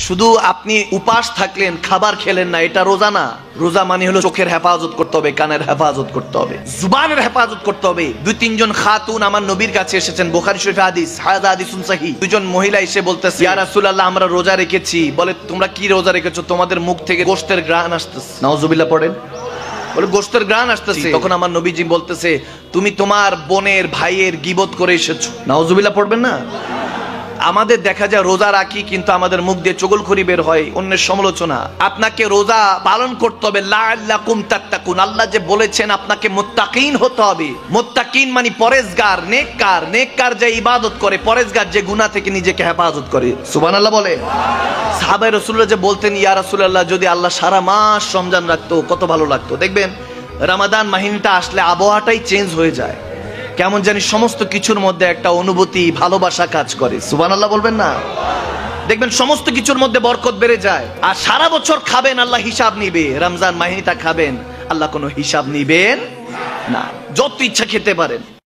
শুধু আপনি উপাস থাকলেন, খাবার খেলেন না, এটা রোজা না। রোজা মানে হলো চোখের হেফাজত করতে হবে, কানের হেফাজত করতে হবে, জুবানের হেফাজত করতে হবে। দুই তিনজন খাতুন আমার নবীর কাছে এসেছেন, বুখারী শরীফে হাদিস, হাযা হাদিসুন সহিহ। দুইজন মহিলা এসে বলতেছে, ইয়া রাসূলুল্লাহ, আমরা রোজা রেখেছি। বলে, তোমরা কি রোজা রেখেছো? তোমাদের মুখ থেকে গোশতের ঘ্রাণ আসতেছে। নাউজুবিল্লাহ পড়েন। বলে, গোশতের ঘ্রাণ আসতেছে। তখন আমার নবীজি বলতেছে, তুমি তোমার বোনের ভাইয়ের গীবত করে এসেছো। নাউজুবিল্লাহ পড়বেন না? আমাদের দেখা যায় রোজা রাখি, কিন্তু আমাদের মুখ দিয়ে চগলখড়ি বের হয়, অন্যের সমালোচনা। আপনাকে রোজা পালন করতে হবে, লাআল্লাকুম তাত্তাকুন। আল্লাহ যে বলেছেন আপনাকে মুত্তাকিন হতে হবে। মুত্তাকিন মানে পরেজগার, নেককার। নেককার যে ইবাদত করে, পরেজগার যে গুনাহ থেকে নিজেকে হেফাজত করে। সুবহানাল্লাহ বলে। সাহাবায়ে রাসূলুল্লাহ যে বলতেন, ইয়া রাসূলুল্লাহ, যদি আল্লাহ সারা মাস রমজান রাখতো কত ভালো লাগতো। দেখবেন রমাদান মাহিনাটা আসলে আবহাওয়াটাই চেঞ্জ হয়ে যায়, কেমন জানি সমস্ত কিছুর মধ্যে একটা অনুভূতি, ভালোবাসা কাজ করে। সুবহানাল্লাহ বলবেন না? দেখবেন সমস্ত কিছুর মধ্যে বরকত বেড়ে যায়। আর সারা বছর খাবেন, আল্লাহ হিসাব নিবে। রমজান মাহিনাটা খাবেন, আল্লাহ কোনো হিসাব নিবেন না, যত ইচ্ছা খেতে পারেন।